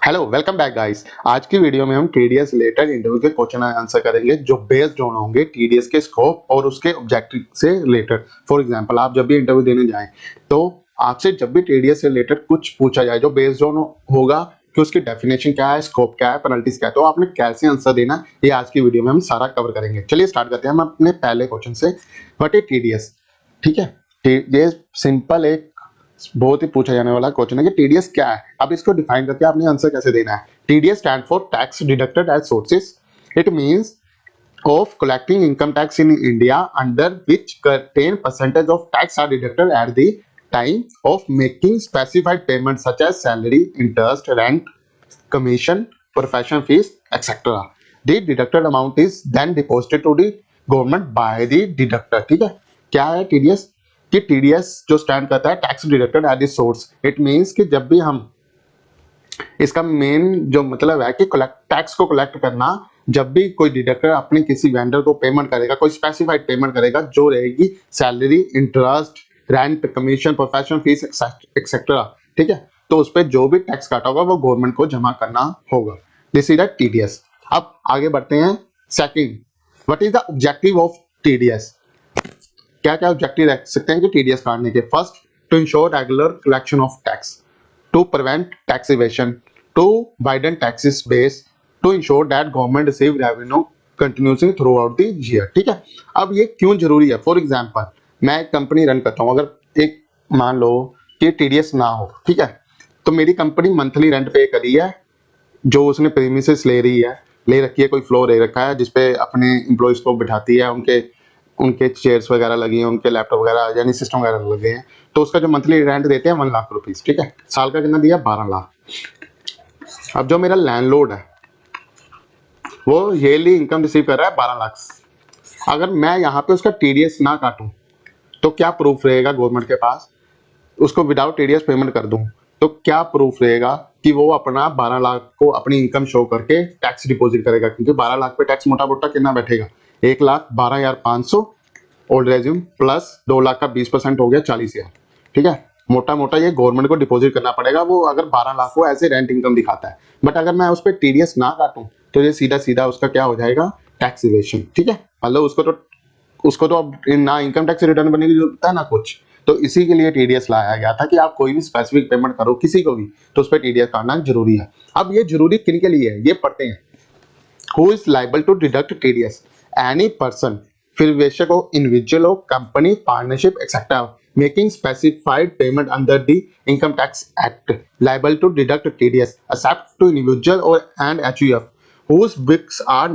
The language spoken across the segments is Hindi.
Hello welcome back guys. आज की वीडियो में हम टीडीएस रिलेटेड इंटरव्यू के क्वेश्चन आंसर करेंगे जो बेस्ड ऑन होंगे टीडीएस के स्कोप और उसके ऑब्जेक्टिव से रिलेटेड। फॉर एग्जांपल आप जब भी इंटरव्यू देने जाएं तो आपसे जब भी टीडीएस से रिलेटेड कुछ पूछा जाए जो बेस्ड ऑन होगा कि उसकी डेफिनेशन क्या है, स्कोप क्या है, पेनल्टीज क्या है, तो आपने कैसे आंसर देना ये आज की वीडियो में हम सारा कवर करेंगे। चलिए स्टार्ट करते हैं हम अपने पहले क्वेश्चन से। What is TDS? ठीक है, ये सिंपल एक बहुत ही पूछा जाने वाला क्वेश्चन है कि टीडीएस क्या है। अब इसको डिफाइन करके आपने आंसर कैसे देना है। TDS stand for tax deducted at sources. It means of collecting income tax in India under which certain percentage of tax are deducted at the time of making specified payments such as salary, interest, rent, commission, professional fees, etc. The deducted amount is then deposited to the government by the deductor। ठीक है, क्या है टीडीएस? कि टीडीएस जो स्टैंड करता है tax deducted at the source. It means कि जब भी हम इसका मेन जो मतलब है कि टैक्स को कलेक्ट करना, जब भी कोई डिडक्टर अपने किसी वेंडर को पेमेंट करेगा, कोई स्पेसिफाइड पेमेंट करेगा जो रहेगी salary, interest, rent, commission, professional fees etcetera. ठीक है, तो उस पर जो भी टैक्स काटा होगा वो गवर्नमेंट को जमा करना होगा। This is the TDS. अब आगे बढ़ते हैं। Second, what is the objective of TDS? क्या क्या ऑब्जेक्टिव रख सकते हैं कि टीडीएस काटने के? First, to ensure regular collection of tax, to prevent tax evasion, to widen taxes base, to ensure that government receive revenue continuously throughout the year। ठीक है, अब ये क्यों जरूरी है? फॉर एग्जांपल मैं एक कंपनी रन करता हूँ, अगर एक मान लो कि टीडीएस ना हो, ठीक है, तो मेरी कंपनी मंथली रेंट पे करी है, जो उसने प्रीमिसेस ले रखी है, कोई फ्लोर ले रखा है जिसपे अपने एम्प्लॉयज को बिठाती है, उनके उनके चेयर्स वगैरह लगी हैं, उनके लैपटॉप वगैरह यानी सिस्टम वगैरह लगे हैं, तो उसका जो मंथली रेंट देते हैं 1 लाख रुपीज। ठीक है, साल का कितना दिया? 12 लाख। अब जो मेरा लैंडलॉर्ड है वो ईयरली इनकम रिसीव कर रहा है 12 लाख। अगर मैं यहाँ पे उसका टीडीएस ना काटूं तो क्या प्रूफ रहेगा गवर्नमेंट के पास? उसको विदाउट टीडीएस पेमेंट कर दूं तो क्या प्रूफ रहेगा कि वो अपना 12 लाख को अपनी इनकम शो करके टैक्स डिपॉजिट करेगा? क्योंकि 12 लाख पे टैक्स मोटा मोटा कितना बैठेगा? 1,12,500 ओल्ड रेज्यूम प्लस 2 लाख का 20% हो गया 40,000। ठीक है, मोटा मोटा ये गवर्नमेंट को डिपॉजिट करना पड़ेगा, वो अगर 12 लाख को ऐसे रेंट इनकम दिखाता है। बट अगर मैं उस पर टीडीएस ना काटूं तो ये सीधा सीधा उसका क्या हो जाएगा? Tax evasion. ठीक है, मतलब उसको तो अब ना इनकम टैक्स रिटर्न बनने की जरूरत है ना कुछ। तो इसी के लिए टीडीएस लाया गया था कि आप कोई भी स्पेसिफिक पेमेंट करो किसी को भी तो उस पर टीडीएस काटना जरूरी है। अब ये जरूरी किन के लिए है ये पढ़ते हैं। Who is liable to deduct TDS? Any person, फिर बेशक हो इंडिविजुअल हो, company, partnership etcetera, making specified payment under the income tax act liable to deduct TDS except to individual और and HUF whose books are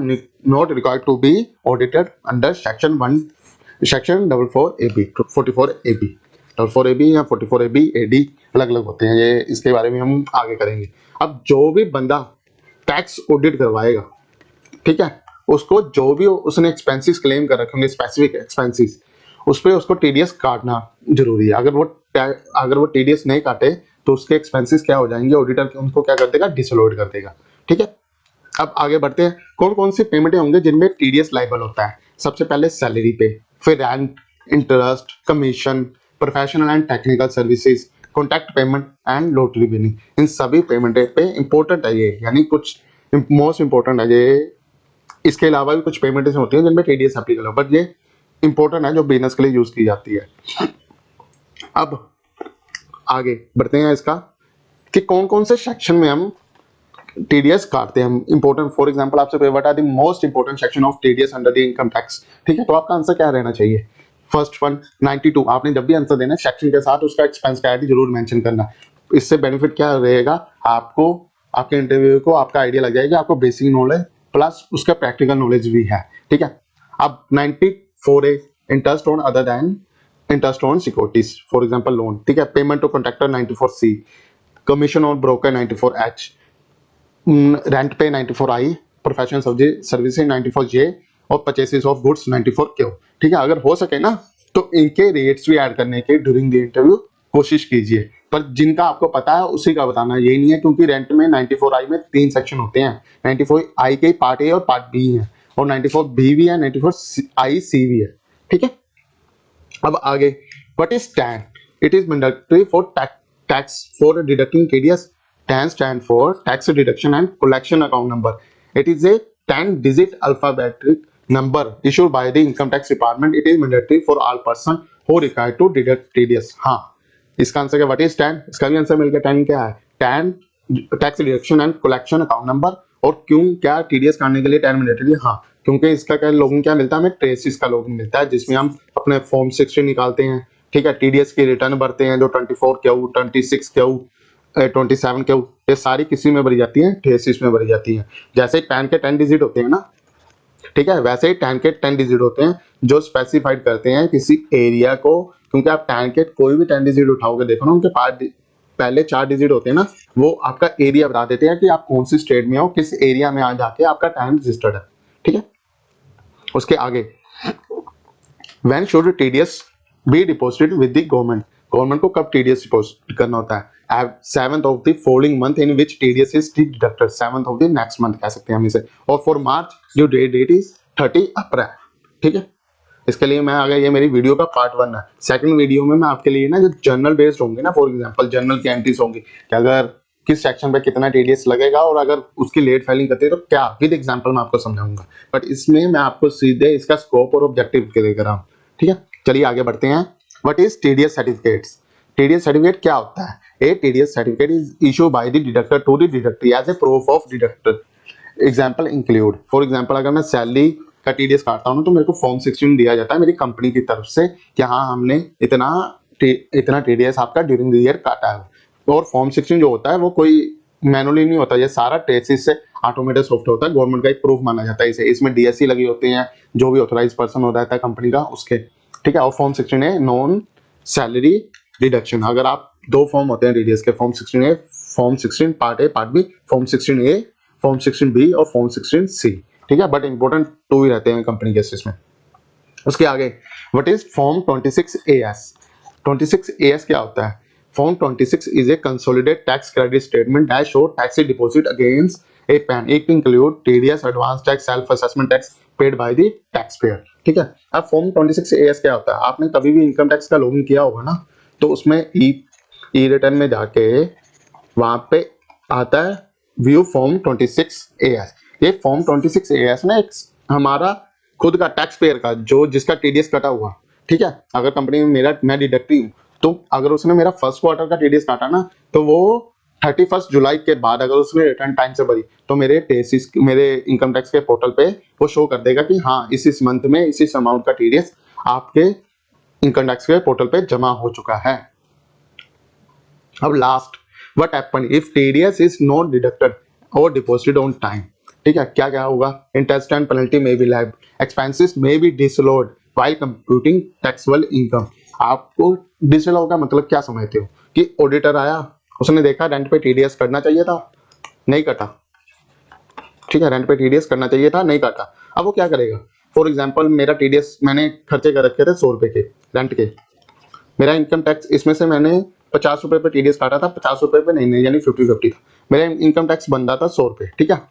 not required to be audited under section 44 AB 44 AB 44 AB या 44 AB AD अलग अलग होते हैं, ये इसके बारे में हम आगे करेंगे। अब जो भी बंदा टैक्स ऑडिट करवाएगा, ठीक है, उसको जो भी उसने एक्सपेंसेस क्लेम कर रखे होंगे, स्पेसिफिक एक्सपेंसेस, उस पर उसको टीडीएस काटना जरूरी है। अगर वो टीडीएस नहीं काटे तो उसके एक्सपेंसेस क्या हो जाएंगे? ऑडिटर उनको क्या कर देगा? डिसअलोड कर देगा। ठीक है, अब आगे बढ़ते हैं। कौन कौन सी पेमेंटें होंगे जिनमें टीडीएस लाइबल होता है? सबसे पहले सैलरी पे, फिर rent, interest, commission, professional and technical services, contract payment and lottery winning. इन सभी पेमेंट पे इंपॉर्टेंट है ये, यानी कुछ मोस्ट इंपॉर्टेंट है ये। इसके अलावा भी कुछ पेमेंट्स होती हैं जिनमें टीडीएस एप्लीकेबल हो, बट ये इंपॉर्टेंट है जो बिजनेस के लिए यूज की जाती है। अब आगे बढ़ते हैं इसका कि कौन कौन से सेक्शन में हम टीडीएस काटते हैं। इंपॉर्टेंट, फॉर एग्जांपल आपसे what are the most important section of TDS under the income tax. ठीक है, तो आपका आंसर क्या रहना चाहिए? First one 92। आपने जब भी आंसर देना है सेक्शन के साथ उसका एक्सपेंस क्या है जरूर मेंशन करना। इससे बेनिफिट क्या रहेगा आपको? आपके इंटरव्यू को आपका आइडिया लग जाएगा, आपको बेसिक नॉलेज प्लस उसका प्रैक्टिकल नॉलेज भी है। ठीक है, अब 94A interest on other than interest on securities, for example loan. ठीक है, payment to contractor 94C, commission on broker 94H, rent पे 94I, प्रोफेशनल सर्विसेज 94J और परचेसेस ऑफ गुड्स 94Q। ठीक है, अगर हो सके ना तो इनके रेट्स भी ऐड करने के ड्यूरिंग द इंटरव्यू कोशिश कीजिए, पर जिनका आपको पता है उसी का बताना, यही नहीं है, क्योंकि रेंट में 94I में 3 सेक्शन होते हैं। 94I के पार्ट ए और पार्ट बी है और 94B भी है, 94IC भी है। ठीक है, अब आगे what is tan? It is mandatory for tax for deducting TDS 10 stand for tax deduction and collection account number. It is a 10-digit alphabetic number issued by the income tax department. It is mandatory for all person who require to deduct TDS. हाँ, इसका आंसर क्या? What is 10? इसका भी आंसर मिल गया। 10 क्या है? 10 tax deduction and collection account number. और क्यों क्या टीडीएस काटने के लिए 10 मैंडेटरी? हाँ, क्योंकि इसका क्या लोगन क्या मिलता है हमें? ट्रेसिस का लोगन मिलता है, जिसमें हम अपने फॉर्म 16 निकालते हैं, ठीक है, टीडीएस की रिटर्न भरते हैं, जो 24 क्यू, 26 क्यू, 27 क्यू, ये सारी किसी में भरी जाती है? ट्रेसिस में भरी जाती है। जैसे 10 के 10 डिजिट होते हैं ना, ठीक है, वैसे ही 10 के 10 डिजिट होते हैं जो स्पेसिफाइड करते हैं किसी एरिया को। क्योंकि आप 10 के कोई भी 10 डिजिट उठाओगे, देखो ना, उनके पहले 4 डिजिट होते हैं ना, वो आपका एरिया बता देते हैं कि आप कौन सी स्टेट में हो, किस एरिया में आ जाके आपका टाइम रजिस्टर्ड है, ठीक है। उसके आगे, when should TDS be deposited with the government? Government को कब टीडीएस डिपॉजिट करना होता है? 7th of the following month in which TDS is deducted. 7th of the next month कह सकते हैं हम इसे। और फॉर मार्च जो डेट इज 30 अप्रैल, ठीक है। इसके लिए मैं, अगर ये मेरी वीडियो का पार्ट 1 है, सेकंड वीडियो में मैं आपके लिए ना जो जर्नल बेस्ड होंगे ना, फॉर एग्जांपल जर्नल की एंट्रीज होंगी कि अगर किस सेक्शन पे कितना टीडीएस लगेगा और अगर उसकी लेट फाइलिंग करते हैं तो क्या, विद एग्जांपल मैं आपको समझाऊंगा। बट इसमें मैं आपको सीधे इसका स्कोप और ऑब्जेक्टिव दे रहा हूँ, ठीक है। चलिए आगे बढ़ते हैं। What is TDS certificates? TDS certificate क्या होता है? A TDS certificate is issue by the deductor to the deductee as a proof of deductor. Example include, for example अगर मैं सैलरी का टीडीएस काटता हूँ ना, तो मेरे को फॉर्म 16 दिया जाता है मेरी कंपनी की तरफ से कि हाँ, हमने इतना टीडीएस आपका ड्यूरिंग द ईयर काटा है। और फॉर्म 16 जो होता है वो कोई मैनुअली नहीं होता, ये सारा ट्रेसिस से ऑटोमेटेड सॉफ्टवेयर होता है, गवर्नमेंट का एक प्रूफ माना जाता है इसे। इसमें डीएससी लगे होते हैं, जो भी ऑथराइज पर्सन हो जाता है कंपनी का, उसके, ठीक है। और फॉर्म 16 है नॉन सैलरी डिडक्शन। अगर आप 2 फॉर्म होते हैं टीडीएस के, form 16 A, form 16 part A part B, form 16 A, form 16 B और फॉर्म 16 सी, ठीक है। बट इंपॉर्टेंट 2 ही रहते हैं कंपनी के इसमें। उसके आगे, what is form 26 AS? 26 AS क्या होता है? Form 26 is a consolidated tax credit statement that show tax deposit against A pan. It include TDS, advance tax, self assessment tax paid by the tax payer, ठीक है। अब फॉर्म 26 AS क्या होता है? आपने कभी भी इनकम टैक्स का लॉगिन किया होगा ना, तो उसमें ई रिटर्न में जाके वहां पे आता है व्यू फॉर्म 26 AS। ये फॉर्म 26 AS ना एक हमारा खुद का टैक्स पेयर का, जो जिसका टीडीएस कटा हुआ, ठीक है। अगर कंपनी में मैं डिडक्टिव हूँ, तो अगर उसने मेरा फर्स्ट क्वार्टर का टीडीएस काटा ना, तो वो 31 जुलाई के बाद अगर उसने रिटर्न टाइम से भरी, तो मेरे इनकम टैक्स के पोर्टल पे वो शो कर देगा कि हाँ, इस मंथ में इस अमाउंट का टीडीएस आपके इनकम टैक्स के पोर्टल पे जमा हो चुका है। अब last, what happen if TDS is not deducted और डिपॉजिटेड ऑन टाइम? ठीक है, क्या क्या होगा? Interest and penalty may be live, expenses may be disallowed while computing taxable income. आपको डिसअलाउ का मतलब क्या समझते हो? कि ऑडिटर आया, उसने देखा रेंट पे टीडीएस करना चाहिए था, नहीं कटा, ठीक है, रेंट पे टीडीएस करना चाहिए था, नहीं काटा। अब वो क्या करेगा? फॉर एग्जांपल मेरा टीडीएस मैंने खर्चे कर रखे थे 100 रुपए के रेंट के, मेरा इनकम टैक्स इसमें से मैंने 50 रुपए पे टीडीएस काटा था, 50 रुपए पे नहीं, यानी 50-50 था। मेरा इनकम टैक्स बनता था 100 रुपए, ठीक है।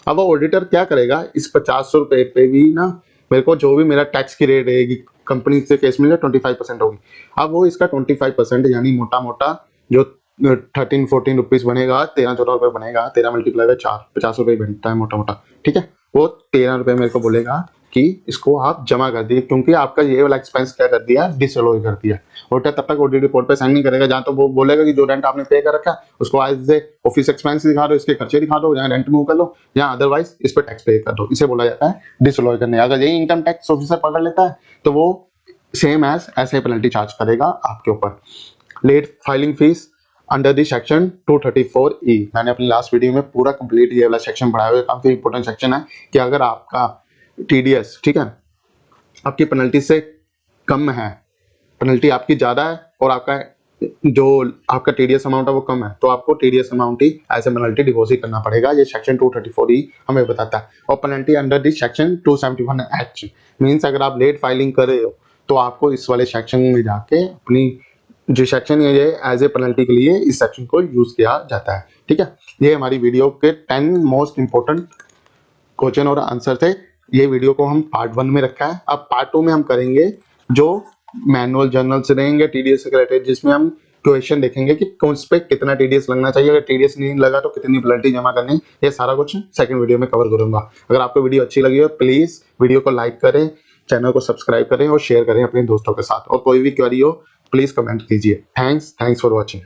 अब वो ऑडिटर क्या करेगा? इस 50 रुपए पे भी ना मेरे को जो भी मेरा टैक्स की रेट रहेगी कंपनी से केस में 25% होगी। अब वो इसका 25% यानी मोटा मोटा जो 13-14 रुपीज बनेगा, 13-14 रुपए बनेगा, 13 मल्टीप्लाई बाय 4, 50 रुपए बनता है मोटा मोटा, ठीक है। वो 13 रुपए मेरे को बोलेगा कि इसको आप जमा कर दिए, क्योंकि आपका ये वाला एक्सपेंस क्या कर दिया? डिसअलाउ कर दिया। ऑडिटर तब तक ऑडिट रिपोर्ट पे साइन नहीं करेगा जहां तो वो बोलेगा कि जो रेंट आपने पे कर रखा है उसको आज से ऑफिस एक्सपेंस दिखा दो, इसके खर्चे दिखा दो, या रेंट मूव कर लो, या अदरवाइज इस पे टैक्स पे कर दो। इसे बोला जाता है डिसअलाउ करने। अगर यही इनकम टैक्स ऑफिसर पकड़ लेता है तो वो सेम एज ऐसे पेनल्टी चार्ज करेगा आपके ऊपर। Late filing fees under the section 234E, मैंने अपनी लास्ट वीडियो में पूरा कंप्लीट ये वाला सेक्शन पढ़ाया हुआ है, काफी इंपॉर्टेंट सेक्शन है कि अगर आपका टीडीएस, ठीक है, आपकी पेनल्टी से कम है, पेनल्टी आपकी ज्यादा है और आपका टीडीएस अमाउंट है वो कम है, तो आपको टीडीएस अमाउंट ही एज ए पेनल्टी डिपॉजिट करना पड़ेगा। ये सेक्शन 234E हमें बताता है। और penalty under the section 271H means अगर आप लेट फाइलिंग कर रहे हो तो आपको इस वाले सेक्शन में जाके अपनी जो सेक्शन है ये एज ए पेनल्टी के लिए इस सेक्शन को यूज किया जाता है, ठीक है। ये हमारी वीडियो के 10 मोस्ट इंपोर्टेंट क्वेश्चन और आंसर थे। ये वीडियो को हम पार्ट 1 में रखा है। अब पार्ट 2 में हम करेंगे जो मैनुअल जर्नल्स रहेंगे टीडीएस से रिलेटेड, जिसमें हम क्वेश्चन देखेंगे कि कौन पे कितना टीडीएस लगना चाहिए, अगर टीडीएस नहीं लगा तो कितनी पेनल्टी जमा करनी, ये सारा कुछ सेकंड वीडियो में कवर करूंगा। अगर आपको वीडियो अच्छी लगी हो प्लीज वीडियो को लाइक करें, चैनल को सब्सक्राइब करें और शेयर करें अपने दोस्तों के साथ, और कोई भी क्वेरी हो प्लीज कमेंट कीजिए। Thanks for watching.